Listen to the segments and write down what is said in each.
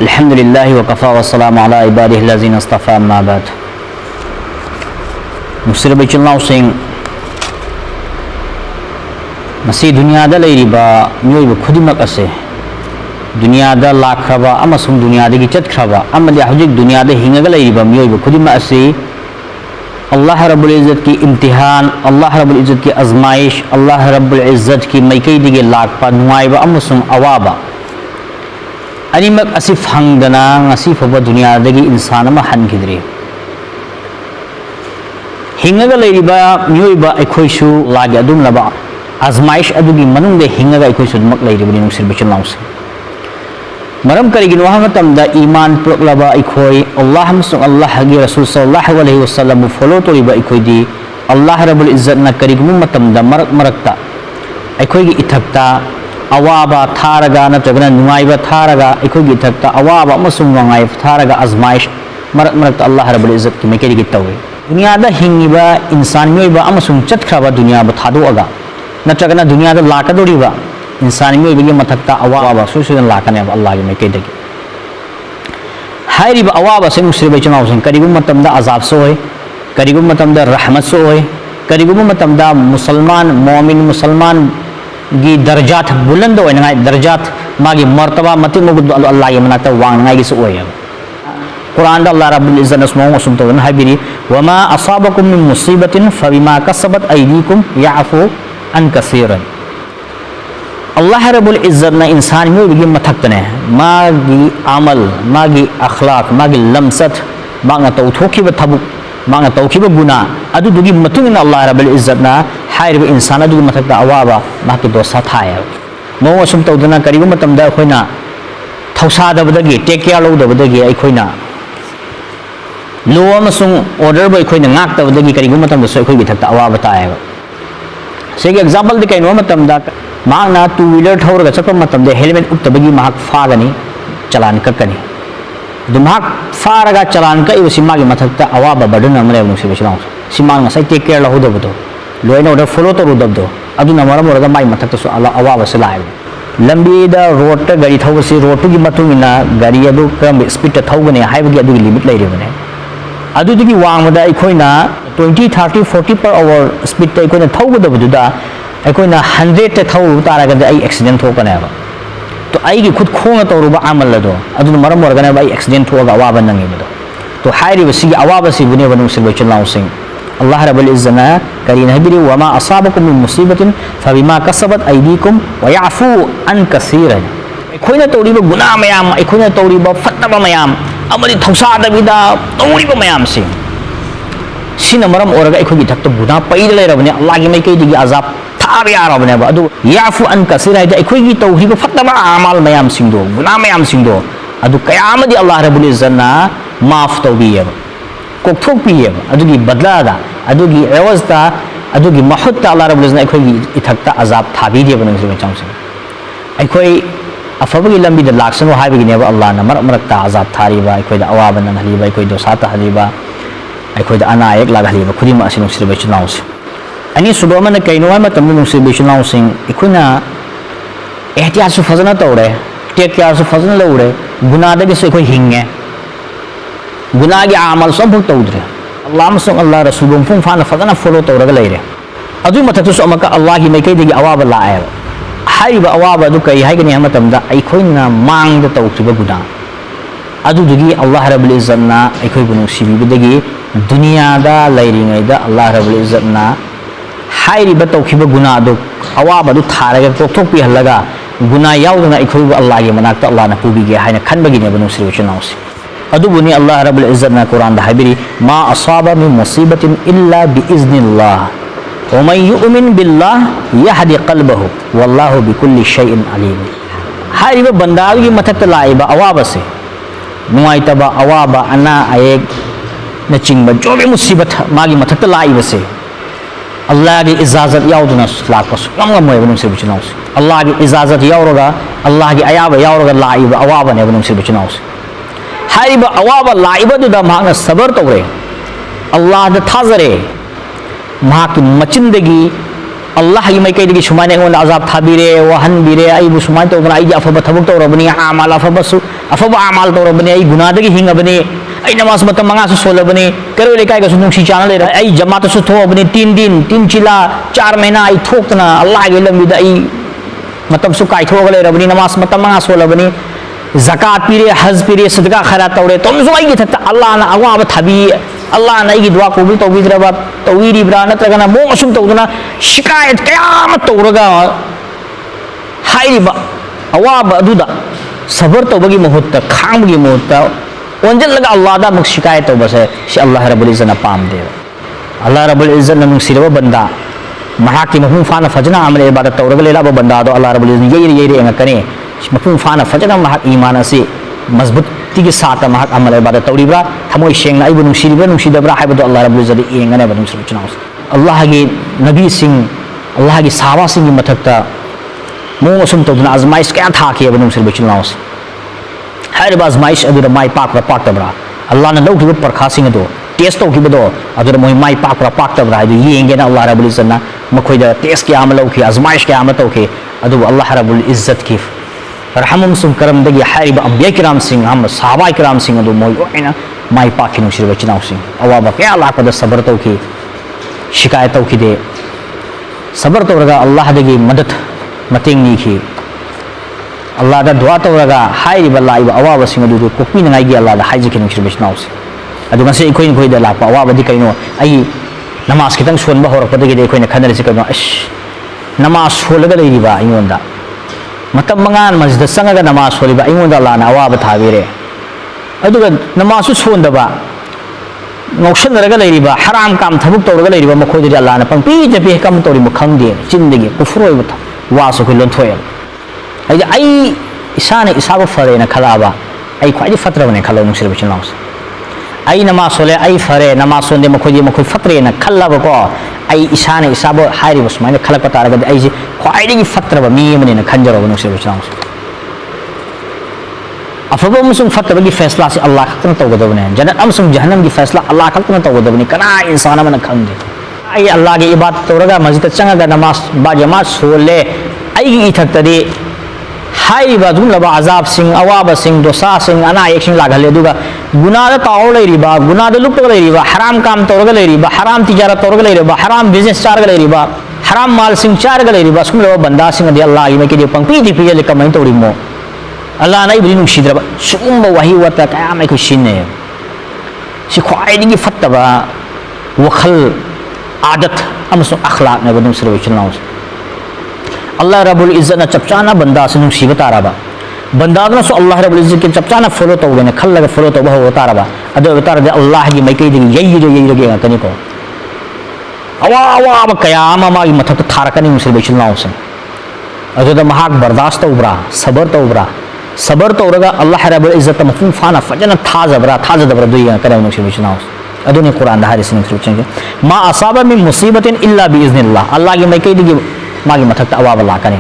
अल्हम्दुलिल्लाहि व कफ़ा व सलाम अला इबादिहिल लज़ीना इस्तफ़ा अम्मा बाद। मुस्लिम इचुल्लाउसिंग मसी दुनियादा लैरिबा मियोइबा खुदिमक असे दुनियादा लाखरबा अमसुंग दुनियादगी चतखरबा अमदि हजिक दुनियादा हिंगगा लैरिबा मियोइबा खुदिमक असे अल्लाह रब्बुल इज़्ज़त की इम्तिहान, अल्लाह रब्बुल इज़्ज़त की आज़माइश, अल्लाह रब्बुल इज़्ज़त की मैकेदिगे लाकपा नुआइबा अमसुंग अवाबा अनिमक असि फंगदना ngasi फबा दुनियादगी इंसान अमा हनखिद्रे हिंगगा लैरिबा मियोइबा अखोइसु लागे अदुम लबा आज़माइश अदुगी मनुंगदे हिंगगा अखोइसु मक लैरिबनि नुसिर बिचलाउस मरम करिगिनो हमतमदा ईमान पुरलबा अखोइ अल्लाह अमसुंग अल्लाहगी रसूल सल्लल्लाहु अलैहि वसल्लम फॉलो तोरिबा अखोइदी अल्लाह रब्बुल इज़्ज़त न करिगमु मतमदा मरक मरकता अखोइगी इथक्ता अवाबा थारगा नत्रगना नुआइबा थारगा अखोइगी इथक्ता अवाबा अमसुंग नुआइब थारगा आज़माइश मरक मरकता अल्लाह रब्बुल इज़्ज़त की मैकेदिगी तौवे दुनियादा हिंगिबा इंसान मियोइबा अमसुंग चतखराबा दुनियाबा थादोअगा नत्रगना दुनियादा लाकदोरिबा इंसान मियोइबगी मथक्ता अवाबा सुसुन लाकनेबा अल्लाहगी मैकेदिगी हाइरिबा अवाबा से मुस्लिम इचनाउसिंग करिगुम मतमदा अजाब सोय करिगुम मतमदा रहमत सोय करिगुम मतमदा मुसलमान मोमिन मुसलमान गी दर्जात बुलंद होयनाय दर्जात मागी मर्तबा मति मुगुद अल्लाह मनाता वांगनाय गिस ओय कुरान अल्लाह रब्बुल इज़्ज़त नस्मो सुम तो हाबिरी वमा असाबकुम मिन मुसीबतिन फबिमा कसबत अयदीकुम याफु अन कसीरन अल्लाह रब्बुल इज़्ज़त न इंसान मियोइबगी मथक्तने मागी अमल मागी अखलाक मागी लमसत मांगा तौथोखिबा थबुक मांगा तौखिबा गुना अदुदुगी मतुंगिन अल्लाह रब्बुल इज़्ज़त न हाइरिबा इंसान अदुगी मथक्ता अवाबा माकी दोसा थाय मो सुम तौदना करिगु मतमदा अखोइना थौसादबदगी टेक केयर लौदबदगी अखोइना लो अमसुंग ऑर्डर बो अखोइना ngaktabadagi करिगु मतमदा सो अखोइगी थक्ता अवाबा तायबा सेगी एग्जांपल दि कइनो मतमदा मांगना टू व्हीलर थौरगा चपम मतमदा हेलमेट उक्तबगी माहक फागनी चलान कक्कनी दुमाक फारगा चलान कइबसि मागी मथक्ता अवाबा बर्डन अमरे नुसि बिचलाउ सिमांग सै टेक केयर लहुदबदो लोइन ऑर्डर फॉलो तरुदबदो अदुना मरम ओरगा माई मथक्ता सो अवाबा से लाइब लंबीदा रोड ता गाड़ी थौबसि रोडुगी मतुंगिना गाड़ी अदु क्रम स्पीड ता थौगने हाइबगी अदुगी लिमिट लैरिबने अदुदगी वांगदा अखोइना 20 30 40 per hour स्पीड ता अखोइना थौगदबदुदा अखोइना 100 ता थौ तारागदा आई एक्सीडेंट थोकनेबा तो आईगी खुद खोंगा तौरुबा अमल अदो अदुना मरम ओरगना आई एक्सीडेंट थोगा अवाबा नंगिबदो तो हाइरिबा सिगी अवाबा सि बुने बनु सिल बचलाउसिंग अल्लाह रब्बुल इज़्ज़त न करीन हबिरी वमा असाबकुम मिन मुसीबतिन फबिमा कसबत अयदीकुम व याफू अन कसीरन अखोइना तौरिबा गुनाह मयाम अखोइना तौरिबा फत्तबा मयाम अमदि थौसादबिदा तौरिबा मयाम से सिना मरम ओरगा अखोइगी थक्तो गुनाह पैद लैरबने अल्लाहगी मैकेदिगी अजाब थाब यारबनेबा अदु याफू अन कसीर हाइदा अखोइगी तौरिबा फत्तबा अमाल मयाम सिंदो गुनाह मयाम सिंदो अदु कयामदि अल्लाह रब्बुल इज़्ज़त न माफ तौबियबा कोक्थोकपियबा अदुगी बदलादा अदुगी एवजता अदुगी महत्ता अल्लाह रब्बुल इज़्ज़त अखोइगी इथक्ता अजाब थाबिदेबा नंगसि चांसि अखोइ अफबगी लंबी द लाक्सनो हाइबगिनेबा अल्लाह न मरक मरकता अजाब थारिबा अखोइदा अवाबा नंगहलिबा अखोइ दोसाता हलिबा अखोइदा अनायक लागहलिबा खुदिमा असि नुसिर बिचलाउस अनि सुबमन कइनो मतम नुसिर बिचलाउसिंग अखोइना एहतियात सु फजना तौरे टेक केयर सु फजना लौरे गुनादगी से अखोइ हिंगे गुनागी आमल सब तौद्रे अल्लाह अमसुंग अल्लाह रसूल फुंग फाना फजना फॉलो तौरगा लैरे अदु मथक्तु सु अमका अल्लाहगी मैकेदिगी अवाबा लाएबा हाइबा अवाबा अदु कई हाइगनि हमतमदा अखोइना मांगदा तौखिबा गुना अदुदुगी अल्लाह रब्बुल इज़्ज़त न अखोइबु नुसिबिबदगी दुनियादा लैरिङैदा अल्लाह रब्बुल इज़्ज़त न हाइरिबा तौखिबा गुना अदु अवाबा अदु थारगा कोक्थोकपि हल्लगा गुना याउदना अखोइबु अल्लाहगी मनाक्ता अल्लाहना पुबिगे हाइना खनबगिनेबा नुसिबिचु नाउसि अदुबुनी अल्लाह रब्बुल इज़्ज़त न कुरान दा हाइबिरी मा असाबा मिन मुसीबतिन इल्ला बिइज़्निल्लाह व मन युमिन बिल्लाह यहदी क़ल्बहु वल्लाहु बिकुल्लि शैइन अलीम हाइरिबा बंदागी मथक्ता लाइबा अवाबा से नुआइतबा अवाबा अना आयेक न चिंगबा जो भी मुसीबत मागी मथक्ता लाइबा से अल्लाह की इजाजत याउदना लाकपा सुगमगमोय बनुसिर बिचनाउस अल्लाह की इजाजत याउरगा अल्लाह की अयाबा याउरगा लाइबा अवाबा ने बनुसिर बिचनाउस हाइबा अवाबा लाइबदुदा मांगना सबर तौरे अल्लाह the थाजरे माकी मचिंदगी Allah hi mai kai digi sumai ngon azab thabire wahan bire ai bu sumai to bana ai afaba thabuk to robani amal afaba su afaba amal to robani ai guna dagi hingabani ai namas matam manga su solabani karo le kai ga su nungsi chana le ai jamaat su thobani 3 din 3 chila 4 mahina ai thokna Allah ge lambi da ai matam su kai thoga le robani namas matam manga solabani zakat pire haj pire sadaka khairat tawre tom zo ai gi thakta Allah na awa ba thabi Allah na igi dua ko bi tawbidra tawiri bra natragana mo asum tawduna shikayat kayam tawraga hairiba awaba aduda sabar tawbagi muhutta khambagi muhutta onjal laga Allah da muk shikayat tawbase shi Allah rabbul izzat na pam de Allah rabbul izzat na sirwa banda mahaki mafhum fana fajna amale ibadat tawraga lela ba banda do Allah rabbul izzat yeri yeri ngakane mafhum fana fajna mahak iman ase मजबूत की साथ महक अमल इबादत तौरीब्रा थमोय शेंगना इबु नुसिरिब्रा नुसिदब्रा हाइबदो अल्लाह रब्बुल इज्जत एंगने बदम सुचनाउस अल्लाह की नबी सिंह अल्लाह की साहबा सिंह की मथकता मो असुम तौदना आजमाइश क्या थाके बदम सुचनाउस हाइरबा आजमाइश अदुदा माइ पाकरा पाक्तब्रा अल्लाह न लौकिबो परखा सिंह दो टेस्ट तौकिबदो अदुदा मोय माइ पाकरा पाक्तब्रा हाइदु येंगेना अल्लाह रब्बुल इज्जत ना मखोयदा टेस्ट के आमल लौकि आजमाइश के आमल तौके अदु अल्लाह रब्बुल इज्जत की रहमम सुम करम दगी हारिब अंबिया किराम सिंह हम साहबा किराम सिंह अदु मोय ओइना माइ पाखि नुसिरबा चिनाव सिंह अवाबा क्या लाकद सबर तौकी शिकायत तौकी दे सबर तौरगा अल्लाह दगी मदद मतेंग नीखि अल्लाह दा दुआ तौरगा हारिब लाइब अवाबा सिंह अदु कोपि नंगाई गी अल्लाह दा हाइजिक नुसिरबा चिनाव सिंह अदु ngase इखोइन खोइदा लापा अवाबा दि कइनो आई नमाज खितंग सोनबा होरपदगी दे इखोइन खनरसि कइनो अश नमाज सोलगा लेरिबा इनोंदा मतम मंगान मस्जिद संगा नमाज सोलिबा इमोंदा लाना अवाब थाबिरे अदुगा नमाज सोंदबा नौशनरगा लेरिबा हराम काम थबुक तौरगा लेरिबा मखोदि अल्लाह ना पंपी जपे कम तौरि मखंगे चिंदगी कुफरोय बता वासु को लोंथोय आई इसाने इसाबो फरे ना खलाबा आई ख्वाइदि फत्रबने खलो नुसिर बिचनाउस आई नमाज सोले आई फरे नमाज सोंदे मखोदि मखोय फत्रे ना खल्लाबा को आई इसाने इसाबो हारिबो सुमाइने खलक तारगा आई जे ख्वाइदि फत्रबा मी मने ना खंजरबो नुसिर बिचनाउस अफबो मुसुम फत्रबगी फैसला से अल्लाह खतन तौगदबने जन्नत अमसुम जहन्नम की फैसला अल्लाह खतन तौगदबने कना इंसान मन खंगे आई अल्लाह की इबादत तौरगा मस्जिद चंगा नमाज बा जमात सोले आई की इथक्तदि हाइबा दुलबा अजाब सिंह अवाब सिंह दोसा सिंह अना एक सिंह लागले दुगा गुनाद ताव लेरिबा गुनाद लुप लेरिबा हराम काम तौरगा लेरिबा हराम तिजारत तौरगा लेरिबा हराम बिजनेस चारगा लेरिबा हराम माल सिंह चारगा लेरिबा सुमलो बंदा सिंह दि अल्लाह की मेके दि पंपी दि पियले कमाई तौरिमो अल्लाह ना इबरी नुसिद्रबा सुगुम्बा वही वता कया मै खुशिने सि ख्वाइदि फत्तबा वखल आदत अमसु अखलाक ने बदम सिरवे चनाउस अल्लाह रब्बुल इज्जत ना चपचाना बंदा से नुसिबा ताराबा बंदा ना सो अल्लाह रब्बुल इज्जत के चपचाना फॉलो तौबने खल्लगा फॉलो तौबा हो ताराबा अदो तारदे अल्लाह की मै कैदि यई गे तनी को अवा कयाम मा की मथक थारकनी नुसिबे चनाउस अदो महाक बर्दाश्त तौबरा सबर तौरगा अल्लाह रब्बुल इज्जत मफूम फाना फजना थाजदबरा दुइया करे नुसिबे चनाउस अदुने कुरान दा हारिस नुसिबे मा असाबा मिन मुसीबतिन इल्ला बिइज़निल्लाह अल्लाह की मै कैदि मागी मथक अवाब लाकने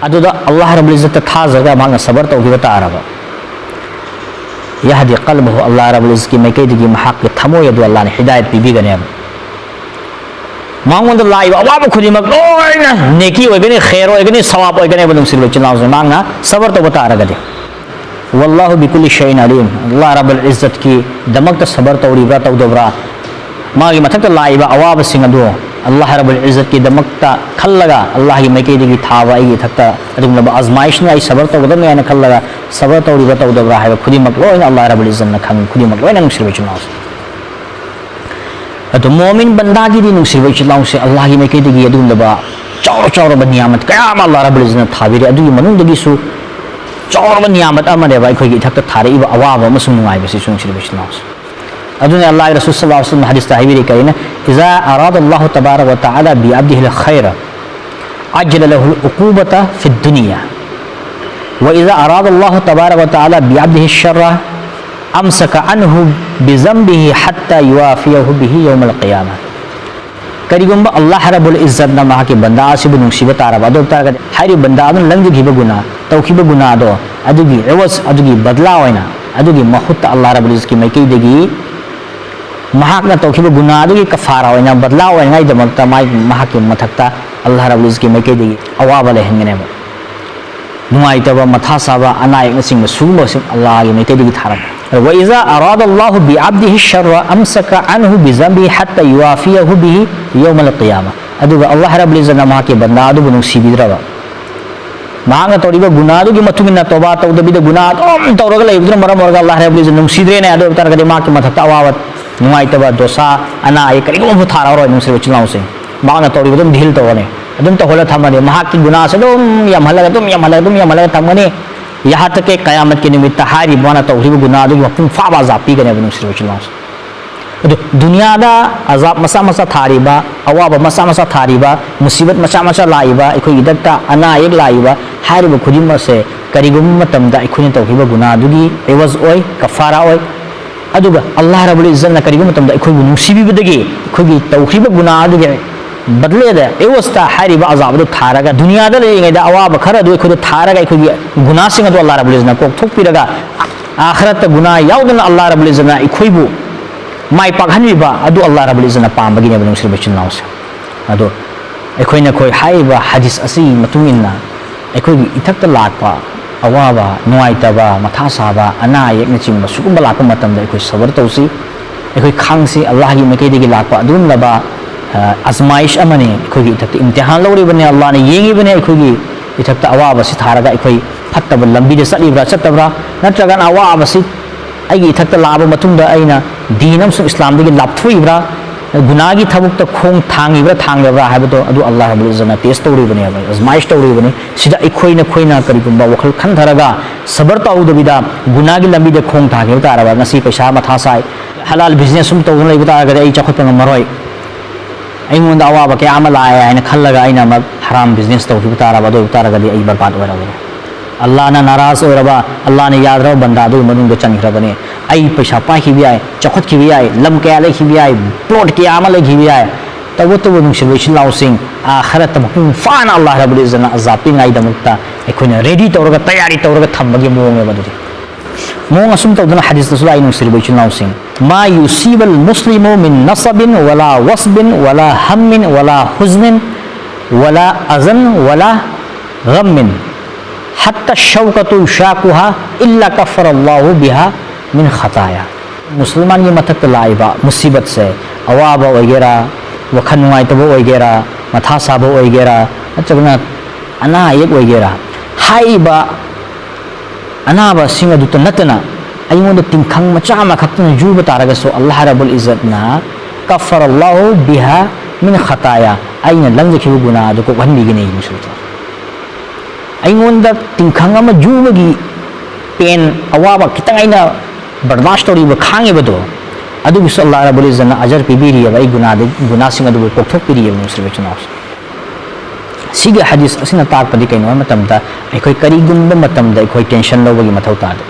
अदुदा अल्लाह रब्बुल इज्जत थाजगा मांग सबर तौगिबा तारबा यहदी कल्बहु अल्लाह रब्बुल इज्जत की मै कैदि महक के थमो यदु अल्लाह ने हिदायत पीबीगने मांगोंद लाइब अवाब खुदिमक लोइना नेकी ओइगने खैर ओइगने सवाब ओइगने बदम सिरबे चनाउस मांगना सबर तो बता रगदे वल्लाहु बिकुल्लि शैइन अलीम अल्लाह रब्बुल इज्जत की दमक सबर तौरीबा तौदबरा मागी मथक लाइब अवाब सिंह दो अल्लाह रब्बुल इज्जत की दमकता खल्लगा अल्लाह की मैकेदी की थावा आई थकता अदुम आजमाइश ने आई सबर तौदम ने खल्लगा सबर तौरीबा तौदबरा है खुदिमक लोइना अल्लाह रब्बुल इज्जत न खंग खुदिमक लोइना सिरबे चनाउस अतो मोमिन बंदा की नुसिबे चलाउ से अल्लाह की मैके दगी अदुलबा चौर चौर बनियामत कयाम अल्लाह रब्बुल इज्जत थाबिरे अदुगी मनुंग दगी सु चौर बनियामत अमने बाय खोगी थक थारेबा अवाब अमसुम नुंगाय बसे सुंसिबे चलाउ अदुने अल्लाह रसूल सल्लल्लाहु अलैहि वसल्लम हदीस ताहिबिरे कइना इजा अराद अल्लाह तबारक व तआला बि अब्दिहि अल खैर अजल लहु अल उकूबता फि दुनिया व इजा अराद अल्लाह तबारक व तआला बि अब्दिहि शर्र अमसक अनहु बिज़म्बिहि हत्ता युवाफियहु बिहि यौमल क़ियामह करिगुंबा अल्लाह रब्बुल इज्जत ना मा के बंदा सिबु नुसिबा तारबा दो तारगा हारि बंदा न लंगिबा गुना तौखिबा गुना दो अदुगी एवस अदुगी बदला होइना अदुगी महुत अल्लाह रब्बुल इज्जत की मैकेदगी महाक ना तौखिबा गुना अदुगी कफारा होइना बदला होइना दमकता माई महाक के मथकता Allah Rabbul Izzat ki maikaydi awaba lehengne ba nuai taba matha saba anai ngasing suma sim Allah gi maikaydi tharak wa iza arada Allah bi abdihi sharra amsaka anhu bi zambi hatta yuwafiyahu bihi yawm al qiyamah aduga Allah Rabbul Izzat na ma ke banda adu bunu sibidraba maanga toriba guna adu gi mathumina toba tawdabida guna om tawraga leibdra maram morga Allah Rabbul Izzat num sidre ne adu tar ga ma ke matha awawat nuai taba dosa ana ay kari ko thara ro num sir chilao se maanga toriba dum dhil tawne adum to hola thamane mahak ki guna se dum yamhala thamane yaha tak ke qiyamat ke nimit hari bana tawriba guna adu mapung fa ba za pi ga ne num sir chilao adu dunya da azab masa thariba awaba masa thariba musibat masa laiba ikoi idakta ana ek laiba hariba khudima se karigum matam da ikoi tawriba guna dugi ewas oi kafara oi aduga Allah Rabbul Izzat na karigum matam da ikoi nusibi badagi ikoi tawriba guna dugi badle da ewasta hariba azab du tharaga dunya da le da awaba khara du ikoi tharaga ikoi guna sing adu Allah Rabbul Izzat na kok thokpiraga akhirat ta guna yaudana Allah Rabbul Izzat na ikoi bu mai pakhanwiba adu Allah Rabbul Izzat na pambagi ne bunung sirbe chin naus adu eikhoina khoi haiba hadis asi matungina eikoi ithakta lakpa awaba nuai taba matha saba ana yek na chingba sugumba lakpa matamda eikoi sabar tausi eikoi khangsi Allah gi maikei degi lakpa adum laba azmaish amani eikoi ithakta imtihan lawri bane Allah ne yengi bane eikoi gi ithakta awaba si tharaga eikoi phattaba lambi de salibra chatabra natragan awaba si ai ithakta laba matungda aina dinam su islam degi lapthuibra gunagi thabuk ta khong thangibra thangbra haibto adu Allah Rabbul Izzat na test tawri bane azmaish tawri bane sida ikhoina kari gumba wakhal khan tharaga sabar tawdu bida gunagi lambi de khong thangib taraba ngasi paisa matha sai halal business sum tawun lai buta ga ai chakhot pang maroi ai mun da awaba ke amala ai aina khallaga aina ma haram business tawdu taraba do taraga di ai barbat wara bane Allah na naraz oraba Allah ne yad raw banda du manung do chang khrabane ai paisa pa hi bi ai chakhot ki bi ai lam ke ale hi bi ai plot ke amala hi bi ai tawo to nung shil shil law sing akhirat tam fan Allah Rabbul Izzat na azapi ngai damukta ekhona ready tawraga tayari tawraga thambagi mong me badudi mong asum tawdana hadis rasul ai nung shil shil law sing ma yusibal muslimu min nasabin wala wasbin wala hammin wala huznin wala azan wala ghammin hatta shawkatu shaquha illa kafara Allah biha min khataya musliman ye mathak laiba musibat se awaba oigera wakhan nuai tabo oigera matha sabo oigera achagna ana yek oigera haiba anaba singa du tanatana aymo do tingkhang macha ma khaptuna juba taraga so Allah Rabbul Izzat na kafara Allah biha min khataya aina langje khibu guna du ko wanni gine musulta aingonda tingkhang ama jubagi pen awaba kitang aina bardasht tori ba khange bado adu bi sallallahu Rabbul Izzat na ajar pibiri ya ai guna sing adu kokthok piri ya muslim chanaw siga hadis asina tak padi kaino matam da ekhoi kari gumba matam da ekhoi tension lobagi mathau ta da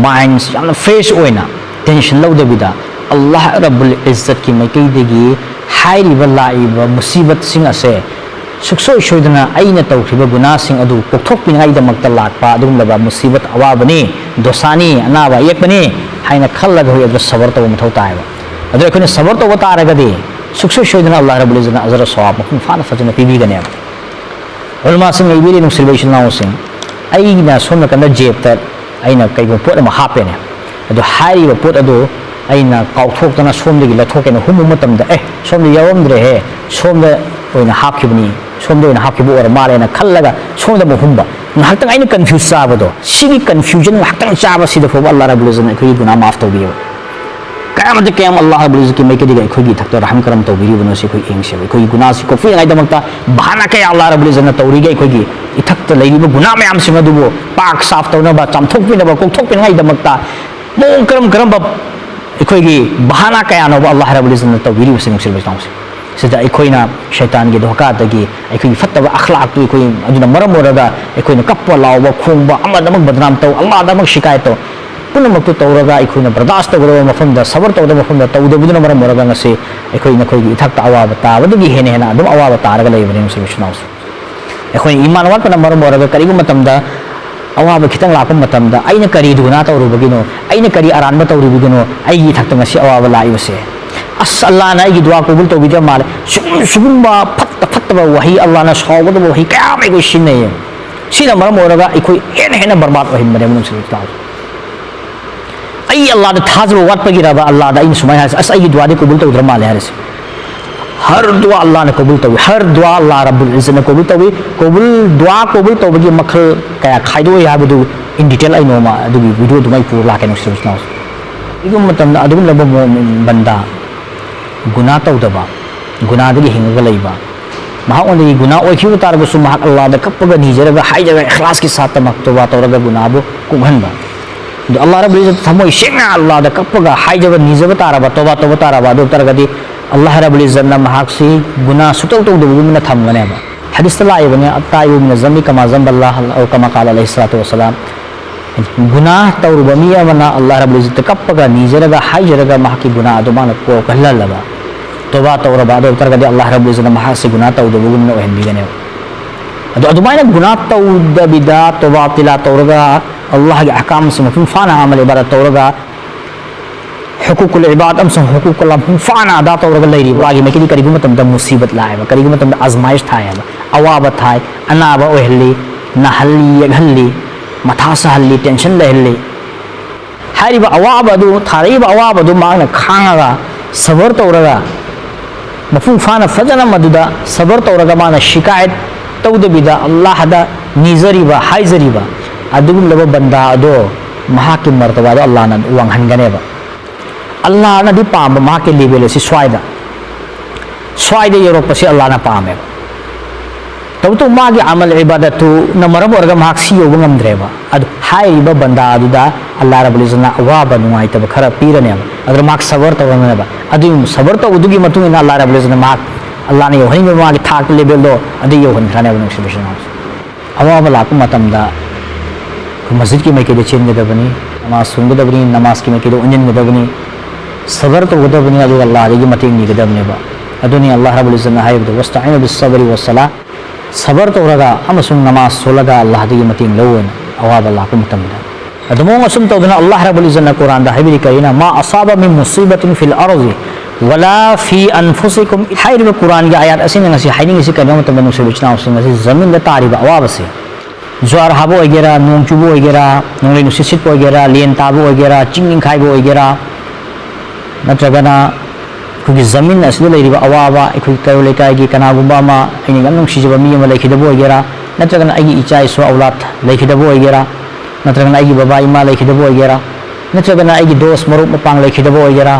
minds yamna fresh oina tension lo da bida Allah Rabbul Izzat ki maikei degi hairi ba lai ba musibat sing ase suksoi shoidana aina tawkhiba guna sing adu kokthok pingai da makta lakpa adum laba musibat awabani dosani anaba yekbani haina khallaga hoy adu sabar taw mathau taeba adu ekhone sabar taw taragadi suksoi shoidana Allah Rabbul Izzat azra sawab mafum fana fajana pibi gane ulama sing ibiri nung celebration now sing aina somna kana jepta aina kaigo pot ma hapene adu hai ba pot adu aina kauthok tana somdegi lathokena humu matamda somde yawamdre he somda oina hapkibni somda oina hapkibu or malena khallaga somda mohumba ngahtang aina confuse sabado sigi confusion ngahtang chaba sida fo Allah Rabbul Izzat na khoi guna maaf tawbiyo kayamad kayam Allah Rabbul Izzat ki maike diga khoi gi thakta raham karam tawbiri bano si khoi engse khoi guna si ko fi ngai damakta bahana kay Allah Rabbul Izzat na tawri ga khoi gi ithakta leiba guna mayam sima dubo pak saf tawna ba chamthok pina ba kokthok pina ngai damakta mong karam ba khoi gi bahana kaya no Allah Rabbul Izzat na tawbiri sing sir ba sida eikhoina shaitan gi dhoka dagi eikoi fattaba akhlaq tu eikoi aduna maram oraga eikoina kappa lawba khongba amadamak badnam taw Allah damak shikayat taw punamak tu tawraga eikoina bardast tawra mafamda sabar tawda mafamda tawda buduna maram oraga ngase eikoina khoi gi ithakta awaba ta badugi hene hena adum awaba taraga leibani solutionaus eikoi iman wat pana maram oraga karigu matamda awaba khitang lakam matamda aina kari duna tawrubagino aina kari aranba tawrubagino ai gi thakta ngasi awaba laibase as Allah na gi dua kabul to bidya mal sugumba फत्तब वही अल्लाह ने सौगद वही क्या मैं कोई सिन नहीं है सीधा मरम हो रहा कोई है बर्बाद वही मरे मुझे आई अल्लाह ने थाजब वाट पर गिरा अल्लाह दा इन सुमाय अस आई दुआ दे कबूल तौर माले हरस हर दुआ अल्लाह ने कबूल तौर हर दुआ अल्लाह रब्बुल इज्जत ने कबूल तौर कबूल दुआ कबूल तौर की मखल क्या खाइदो याबदु in detail I Noma अदुगी video दुमाई पूरा लाके नो सिस्टम इगुम मतम अदुम लब बंदा गुनाह तौदबा गुनाह दगी हिंगगा लैबा महाक ओंदगी गुनाह ओइखिबु तारबसु महाक अल्लाह दा कप्पगा निजरगा हाइजगा इखलास के साथ तमक्तोबा तौरगा गुनाहबु कुगहनबा अल्लाह रब्बुल इज्जत थमोय सेंगा अल्लाह दा कप्पगा हाइजगा निजबा तारबा तौबा तारबा दो तरगदी अल्लाह रब्बुल इज्जत ना महाक सी गुनाह सुतौ तौदबु मिना थमगनेबा हदीस लाइबने अत्तायु मिन ज़म्मी कमा ज़म्बल्लाह औ कमा क़ाल अलैहि सलातु वस्सलाम गुनाह तौरबा मी अमना अल्लाह रब्बुल इज्जत कप्पगा निजरगा हाइजरगा महाकी गुनाह अदुमाना को कहललबा तौबा तौरबा दो तरगदी अल्लाह रब्बुल इज्जत महाक सी गुनाह तौदबु मिना ओहनबिगने अदुमाइना गुनाह तौदबिदा तौबा तिला तौरगा अल्लाह के अहकाम से मफहूम फाना अमल इबादत तौरगा हुकूकुल इबाद अमसं हुकूकुल मफहूम फाना अदा तौरगा लैरि वागी मेकिदी करिगु मतम द मुसीबत लाएबा करिगु मतम द आजमाइश थाएबा अवाबा थाए अनाबा ओहली नहल्ली यगहल्ली मथा सहल्ली टेंशन लहल्ली हारिबा अवाबा दु थारिबा अवाबा दु मांगना खांगा सबर तौरगा मफहूम फाना फजना मदुदा सबर तौरगा माना शिकायत तौदबिदा अल्लाह दा निजरिबा हाइजरिबा अदुगुम लब बंदा अदो महाकी मर्तबा दो अल्लाह ना वांगहनगनेबा अल्लाह ना दी पाम महाकी लेवल से स्वाइदा योरपसे अल्लाह ना पामेबा तब तो मागी अमल इबादत न मरम ओरगा महाक सी योब ngamdreba अदु हाइबा बंदा अदुदा अल्लाह रब्बुल इज्जत ना अवाबा नुआइतबा खरा पीरनेबा अदर महाक सबर तवनेबा अदु सबर तो उदुगी मतुंगिना अल्लाह रब्बुल इज्जत महाक अल्लाह ने योहनी में मागी थाक लेवल दो अदु योहन खानेबा नुसिबिशन अवाबा लाकु मतमदा मस्जिद की मैकेदे चेनगदबनी नमाज सुनगदबनी नमाज की मैकेदे उंजनगदबनी सबर तो गदबनी अदु अल्लाह दी मतेंग निगदबनेबा अदुनी अल्लाह रब्बुल इज्जत हाइबदो वस्तईनु बिस्सबरी वस्सला सबर तो रगा अमसुंग नमाज सोलगा अल्लाह दी मतेंग लौन अवाब अल्लाह को मतमदा अदमो असुम तौदना अल्लाह रब्बुल इज्जत कुरान दा हाइबरी करिना मा असाबा मिन मुसीबतिन फिल अर्ज़ि वला फी अनफुसिकुम हाइरबा कुरान की आयत असिन ngasi हाइनिंग से कनो मतम नुसिबिचना उसिन ngasi जमीन दा तारिबा अवाब से ज्वार हाबो वगैरह नोंग चुबो वगैरह नोंग नुसिसित वगैरह लेन ताबो वगैरह चिंगिंग खाइबो वगैरह नत्रगना कुछ जमीन असले लेरिबा अवाबा इखुई कयो लेकाई कनागुंबा मा आइनि गम नुसिजबा मी अमा लेखिदबो वगैरह नत्रगना आइगी इचा इसो औलाद लेखिदबो वगैरह नत्रगना आइगी बाबा इमा लेखिदबो वगैरह नत्रगना आइगी दोस्त मरुप मपांग लेखिदबो वगैरह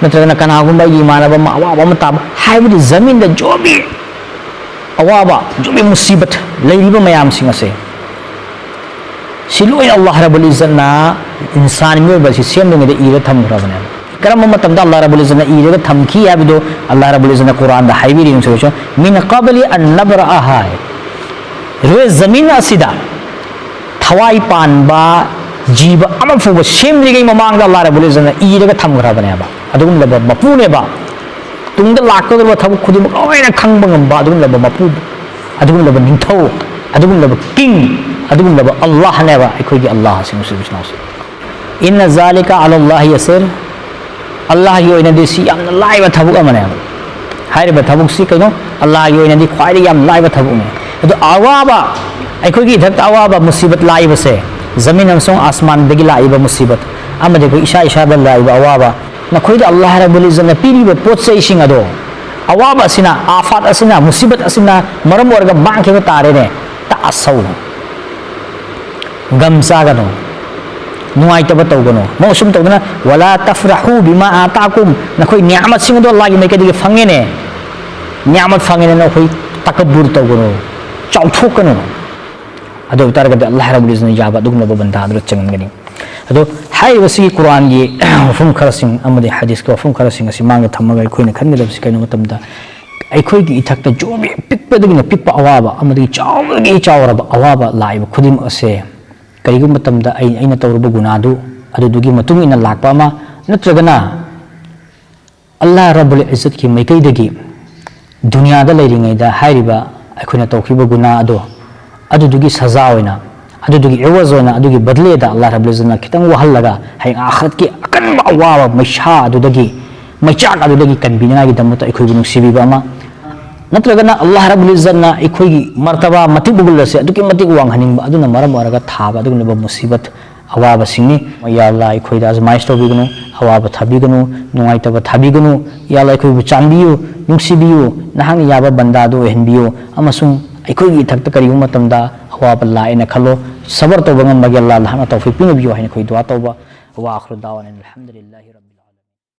नत्रगना कनागुंबा आइगी इमानबा मा अवाबा मा ताब हाइबदि जमीन दा जो भी अवाबा जो भी मुसीबत लेरिबा मयाम सिंग से सिलोय अल्लाह रब्बुल इज्जत ना इंसान में बसी सेमने दे इरे थमरबने करम मतमदा अल्लाह रब्बुल इज्जत ना इरे थमकी याबदो अल्लाह रब्बुल इज्जत ना कुरान दा हाइबरी नुसो मिन क़बली अन नबरअहा रे जमीन असिदा थवाई पानबा जीव अमफुब सेमलिगे ममांग अल्लाह रब्बुल इज्जत ना इरे थमरबने बा अदुम लब मपुने बा तुंग लाकदब थबक खुदिम लोइना खंग ngamba adum laba mapu adum laba ningthau adum laba king adum laba allah neba akhoi allah sing subhanahu wa ta'ala inna zalika ala allah yasir allah yoina desi yamna laiba thabuk amane hairiba thabuk si kaino allah yoina di khwai yam laiba thabuk ne adu awaba akhoi gi thak awaba musibat laiba se zamin amsong asman dagi laiba musibat amade ko isha isha da laiba awaba नखोई अल्लाह रब्बुल इज्जत पीरीब पोचे इसिंग अदो अवाब असिना आफात असिना मुसीबत असिना मरम वर्ग मांगखेब तारेने ता असौ गमसागनो नुआइतब तौगनो मौसुम तौगना वला तफरहु बिमा आताकुम नखोई नियामत सिंग दो अल्लाह की मेकेदि फंगेने नियामत फंगेने नखोई तकब्बुर तौगनो चाउथोकनो अदो तारगद अल्लाह रब्बुल इज्जत याबा दुगनो बंदा अदो चंगनगनी अदो हाई वसी कुरान की वफुम खरसिंग अमदे हदीस के वफुम खरसिंग असि मांग थमगा अखोइना खनगदबसि कइनो मतमदा अखोइगी इथक्ता जो भी पिकपदगिना पिकपा अवाबा अमदि चावगी चावरबा अवाबा लाइब खुदिम असे करिगु मतमदा आइना तौरबा गुनादु अदुदुगी मतुंगिना लाकपा मा नत्रगना अल्लाह रब्बुल इज्जत की मैकैदगी दुनियादा लेरिङैदा हाइरिबा अखोइना तौखिबा गुना अदो अदुदुगी सजा ओइना अदुदुगी एवजोना अदुगी बदलेदा अल्लाह रब्बुल इज्जत ना खितंग वहलगा हाय आखरत की अकनबा अवाबा मैशा अदुदगी मैचाक अदुदगी कनबिनागी दमता अखोइबु नुसिबिबा मा नत्रगना अल्लाह रब्बुल इज्जतना इखोगी मर्तबा मति बुगुल से अदुके मति वांग हनिंग अदुना मरम ओरगा थाबा अदुगुलबा मुसीबत अवाबा सिंगनी या अल्लाह इखोइदा अजमाइश तौबिगनु अवाबा थाबिगनु नुंगाइतबा थाबिगनु या अल्लाह इखोइबु चांबियु नुंसिबियु नहांग याबा बंदादो एहनबियु अमसुंग इखोगी थक्ता करिगु मतमदा अवाबा लाएना खलो सबर तौबा ngam bagi Allah Allah na tawfiq pinabiyo hain khoi du'a tawba wa akhiru da'wana alhamdulillahi rabbil